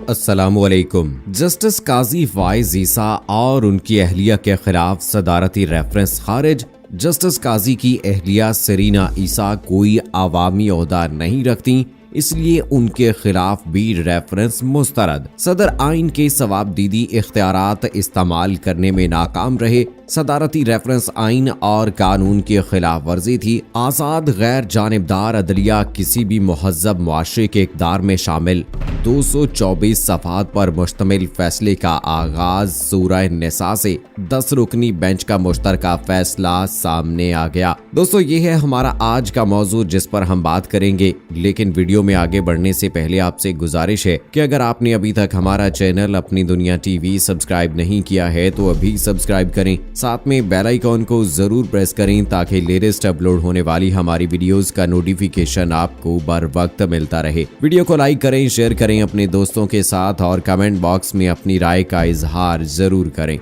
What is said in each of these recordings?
अस्सलामुअलैकुम। जस्टिस काजी फाइज ईसा और उनकी अहलिया के खिलाफ सदारती रेफरेंस खारिज। जस्टिस काजी की अहलिया सरीना ईसा कोई आवामी ओहदा नहीं रखती, इसलिए उनके खिलाफ भी रेफरेंस मुस्तरद। सदर आइन के सवाबदीदी इख्तियारात इस्तेमाल करने में नाकाम रहे। सदारती रेफरेंस आइन और कानून की खिलाफ वर्जी थी। आज़ाद गैर जानिबदार अदलिया किसी भी मुहज़्ज़ब मुआशरे के इक़दार में शामिल 224 सफ़हात पर मुश्तमिल फैसले का आगाज सूरह निसा से 10 रुकनी बेंच का मुश्तरका फैसला सामने आ गया। दोस्तों, ये है हमारा आज का मौजू जिस पर हम बात करेंगे, लेकिन वीडियो में आगे बढ़ने से पहले आपसे गुजारिश है कि अगर आपने अभी तक हमारा चैनल अपनी दुनिया टीवी सब्सक्राइब नहीं किया है तो अभी सब्सक्राइब करें, साथ में बेल आइकॉन को जरूर प्रेस करें ताकि लेटेस्ट अपलोड होने वाली हमारी वीडियोस का नोटिफिकेशन आपको बर वक्त मिलता रहे। वीडियो को लाइक करें, शेयर करें अपने दोस्तों के साथ और कमेंट बॉक्स में अपनी राय का इजहार जरूर करें।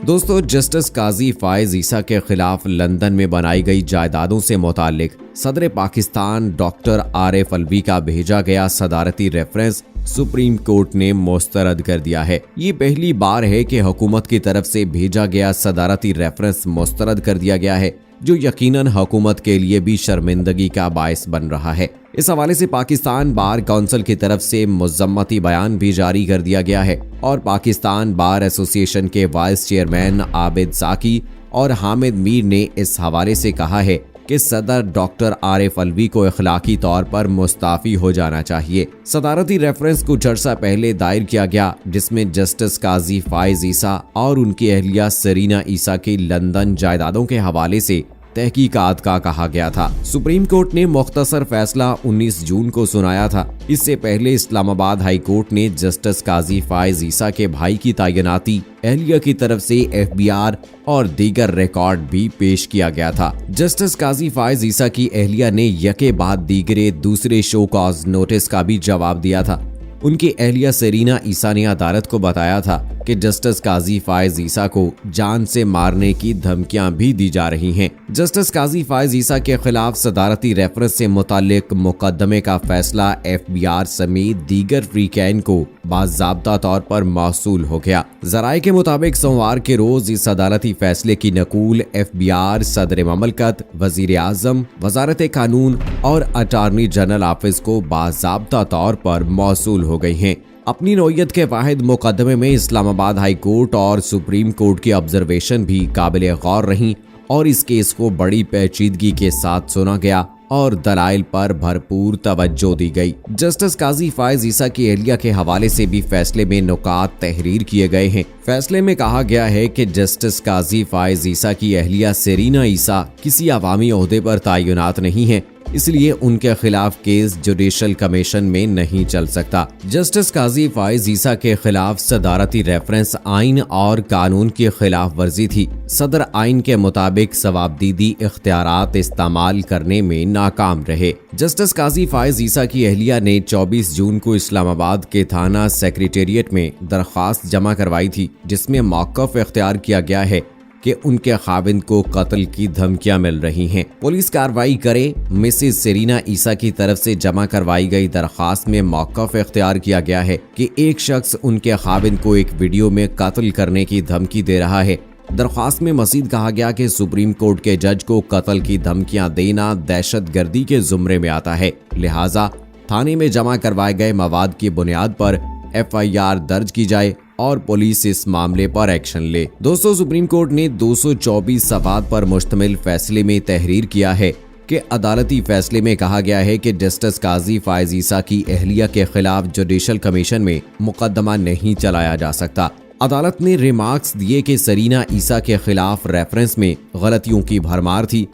दोस्तों, जस्टिस काजी फाइज ईसा के खिलाफ लंदन में बनाई गई जायदादों से मुतालिक सदर पाकिस्तान डॉक्टर आरिफ अलवी का भेजा गया सदारती रेफरेंस सुप्रीम कोर्ट ने मुस्तरद कर दिया है। ये पहली बार है कि हुकूमत की तरफ से भेजा गया सदारती रेफरेंस मुस्तरद कर दिया गया है, जो यकीनन हुकूमत के लिए भी शर्मिंदगी का बायस बन रहा है। इस हवाले से पाकिस्तान बार काउंसिल की तरफ से मुज़म्मती बयान भी जारी कर दिया गया है और पाकिस्तान बार एसोसिएशन के वाइस चेयरमैन आबिद साकी और हामिद मीर ने इस हवाले से कहा है कि सदर डॉक्टर आरिफ अलवी को इखलाकी तौर पर मुस्ताफी हो जाना चाहिए। सदारती रेफरेंस कुछ अर्सा पहले दायर किया गया, जिसमें जस्टिस काजी फाइज ईसा और उनकी अहलिया सरीना ईसा की लंदन जायदादों के हवाले से तहकीकात का कहा गया था। सुप्रीम कोर्ट ने मुख्तसर फैसला 19 जून को सुनाया था। इससे पहले इस्लामाबाद हाई कोर्ट ने जस्टिस काजी फाइज ईसा के भाई की तैनाती अहलिया की तरफ से FBI और दीगर रिकॉर्ड भी पेश किया गया था। जस्टिस काजी फाइज ईसा की अहलिया ने यके बाद दीगरे दूसरे शो कॉज नोटिस का भी जवाब दिया था। उनकी अहलिया सरीना ईसा ने अदालत को बताया था कि जस्टिस काजी फाइज ईसा को जान से मारने की धमकियां भी दी जा रही हैं। जस्टिस काजी फाइज ईसा के खिलाफ सदारती रेफरेंस से मुतालिक मुकदमे का फैसला FBI समेत दीगर फ्रीकैन को बाज़ाब्ता तौर पर मौसूल हो गया। जराये के मुताबिक सोमवार के रोज इस अदालती फैसले की नकूल FBI सदर ममलकत, वजीर आजम, वजारत कानून और अटार्नी जनरल ऑफिस को बाज़ाब्ता तौर पर मौसूल हो गई हैं। अपनी नौयत के वाहिद मुकदमे में इस्लामाबाद हाई कोर्ट और सुप्रीम कोर्ट की ऑब्जर्वेशन भी काबिल गौर रहीं और इस केस को बड़ी पेचीदगी के साथ सुना गया और दलाइल पर भरपूर तवज्जो दी गई। जस्टिस काजी फाइज ईसा की अहलिया के हवाले से भी फैसले में नुकात तहरीर किए गए हैं। फैसले में कहा गया है कि जस्टिस काजी फाइज ईसा की अहलिया सरीना ईसा किसी अवामी ओहदे पर तैनात नहीं है, इसलिए उनके खिलाफ केस जुडिशल कमीशन में नहीं चल सकता। जस्टिस काजी फाइज ईसा के खिलाफ सदारती रेफरेंस आइन और कानून की खिलाफ वर्जी थी। सदर आइन के मुताबिक सवाबदीदी इख्तियारात इस्तेमाल करने में नाकाम रहे। जस्टिस काजी फाइज ईसा की अहलिया ने 24 जून को इस्लामाबाद के थाना सेक्रेटेरिएट में दरख्वास्त जमा करवाई थी, जिसमें मौक़िफ़ इख्तियार किया गया है कि उनके खाविंद को कत्ल की धमकियां मिल रही हैं। पुलिस कार्रवाई करे। मिसेज सरीना ईसा की तरफ से जमा करवाई गई दरखास्त में मौक़िफ़ इख्तियार किया गया है कि एक शख्स उनके खाविंद को एक वीडियो में कत्ल करने की धमकी दे रहा है। दरख्वास्त में मज़ीद कहा गया कि सुप्रीम कोर्ट के जज को कत्ल की धमकियां देना दहशतगर्दी के जुमरे में आता है, लिहाजा थाने में जमा करवाए गए मवाद की बुनियाद पर FIR दर्ज की जाए और पुलिस इस मामले पर एक्शन ले। दोस्तों, सुप्रीम कोर्ट ने 224 सफ़हात पर मुश्तमिल फैसले में तहरीर किया है कि अदालती फैसले में कहा गया है कि जस्टिस काजी फाइज ईसा की अहलिया के खिलाफ जुडिशल कमीशन में मुकदमा नहीं चलाया जा सकता। अदालत ने रिमार्क्स दिए कि सरीना ईसा के खिलाफ रेफरेंस में गलतियों की भरमार थी।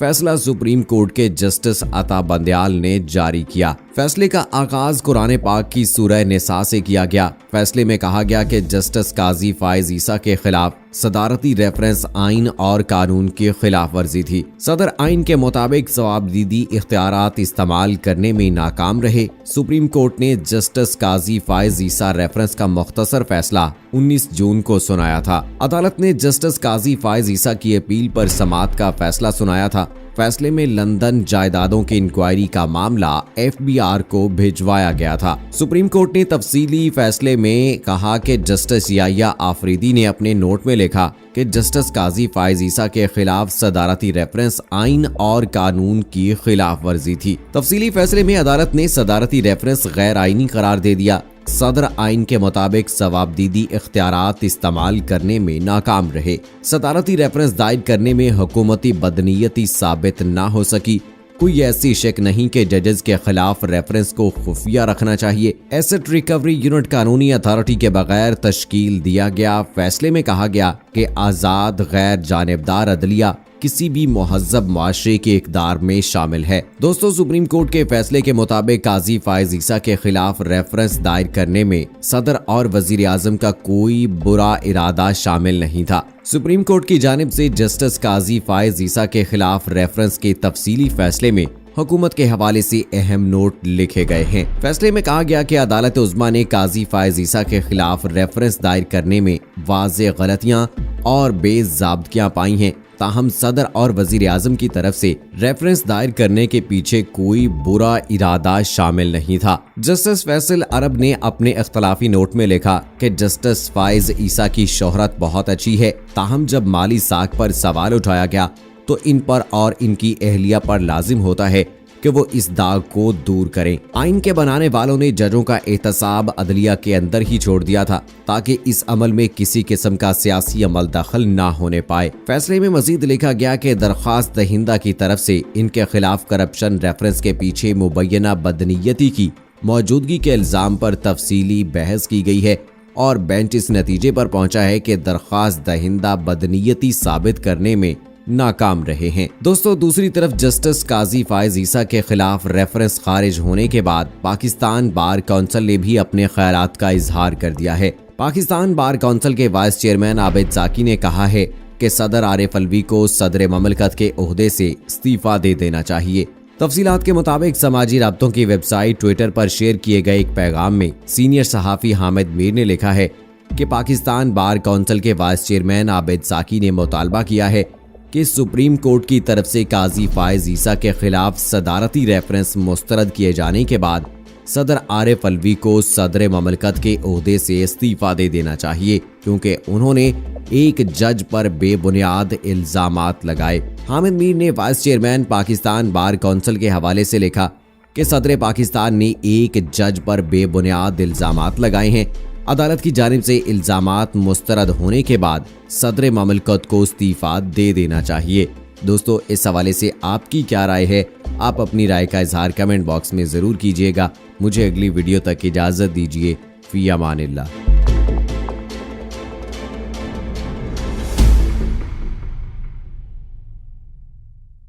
फैसला सुप्रीम कोर्ट के जस्टिस अता बंदयाल ने जारी किया। फैसले का आगाज कुरान पाक की सूरह निसा से किया गया। फैसले में कहा गया कि जस्टिस काजी फाइज ईसा के खिलाफ सदारती रेफरेंस आइन और कानून की खिलाफ वर्जी थी। सदर आइन के मुताबिक जवाबदीदी इख्तियारात इस्तेमाल करने में नाकाम रहे। सुप्रीम कोर्ट ने जस्टिस काजी फाइज ईसा रेफरेंस का मुख्तसर फैसला 19 जून को सुनाया था। अदालत ने जस्टिस काजी फाइज ईसा की अपील पर समाअत का फैसला सुनाया था फैसले में लंदन जायदादों की इंक्वायरी का मामला FBI को भिजवाया गया था। सुप्रीम कोर्ट ने तफसीली फैसले में कहा कि जस्टिस याह्या आफरीदी ने अपने नोट में लिखा कि जस्टिस काजी फायज ईसा के खिलाफ सदारती रेफरेंस आइन और कानून की खिलाफ वर्जी थी। तफसीली फैसले में अदालत ने सदारती रेफरेंस गैर आइनी करार दे दिया। सदर आइन के मुताबिक सवाबदीदी इख्तियारात इस्तेमाल करने में नाकाम रहे। सदारती रेफरेंस दायर करने में हुकूमती बदनीयती साबित न हो सकी। कोई ऐसी शक नहीं कि जजेस के खिलाफ रेफरेंस को खुफिया रखना चाहिए। एसेट रिकवरी यूनिट कानूनी अथॉरिटी के बगैर तश्कील दिया गया। फैसले में कहा गया कि आज़ाद गैर जानिबदार अदलिया किसी भी मुहज़्ज़ब मुआशरे के इक़दार में शामिल है। दोस्तों, सुप्रीम कोर्ट के फैसले के मुताबिक काजी फायज ईसा के खिलाफ रेफरेंस दायर करने में सदर और वजीर आजम का कोई बुरा इरादा शामिल नहीं था। सुप्रीम कोर्ट की जानिब से जस्टिस काजी फायज ईसा के खिलाफ रेफरेंस के तफसीली फैसले में हुकूमत के हवाले से अहम नोट लिखे गए हैं। फैसले में कहा गया कि अदालत उज़्मा ने काजी फायज ईसा के खिलाफ रेफरेंस दायर करने में वाज़ेह गलतियां और बेज़ाब्तियां पाई हैं। ताहम सदर और वजीर आजम की तरफ से रेफरेंस दायर करने के पीछे कोई बुरा इरादा शामिल नहीं था। जस्टिस फैसल अरब ने अपने इख्तलाफी नोट में लिखा कि जस्टिस फायज ईसा की शोहरत बहुत अच्छी है, ताहम जब माली साख पर सवाल उठाया गया तो इन पर और इनकी अहलिया पर लाजिम होता है कि वो इस दाग को दूर करें। आइन के बनाने वालों ने जजों का एहतसाब अदलिया के अंदर ही छोड़ दिया था ताकि इस अमल में किसी किस्म का सियासी अमल दखल ना होने पाए। फैसले में मजीद लिखा गया कि दरख्वास्त दहिंदा की तरफ से इनके खिलाफ करप्शन रेफरेंस के पीछे मुबैना बदनीयती की मौजूदगी के इल्जाम पर तफसीली बहस की गई है और बेंच इस नतीजे पर पहुंचा है कि दरख्वास्त दहिंदा बदनीयती साबित करने में नाकाम रहे हैं। दोस्तों, दूसरी तरफ जस्टिस काजी फायज ईसा के खिलाफ रेफरेंस खारिज होने के बाद पाकिस्तान बार काउंसिल ने भी अपने ख्यालात का इजहार कर दिया है। पाकिस्तान बार काउंसिल के वाइस चेयरमैन आबिद जाकी ने कहा है कि सदर आरिफ अलवी को सदर ममलकत के ओहदे से इस्तीफा दे देना चाहिए। तफसीलात के मुताबिक समाजी राब्तों की वेबसाइट ट्विटर पर शेयर किए गए एक पैगाम में सीनियर सहाफ़ी हामिद मीर ने लिखा है कि पाकिस्तान बार काउंसिल के वाइस चेयरमैन आबिद जाकी ने मुतालबा किया है कि सुप्रीम कोर्ट की तरफ से काजी फायज ईसा के खिलाफ सदारती रेफरेंस मुस्तरद किए जाने के बाद सदर आरिफ अलवी को सदर ममलकत के ओहदे से इस्तीफा दे देना चाहिए, क्योंकि उन्होंने एक जज पर बेबुनियाद इल्जामात लगाए। हामिद मीर ने vice chairman Pakistan bar council के हवाले से लिखा कि सदर पाकिस्तान ने एक जज पर बेबुनियाद इल्जामात लगाए हैं। अदालत की जानिब से इल्जामात मुस्तरद होने के बाद सदर ममलकत को इस्तीफा दे देना चाहिए। दोस्तों, इस हवाले से आपकी क्या राय है? आप अपनी राय का इजहार कमेंट बॉक्स में ज़रूर कीजिएगा। मुझे अगली वीडियो तक इजाज़त दीजिए। फ़ी अमानिल्लाह।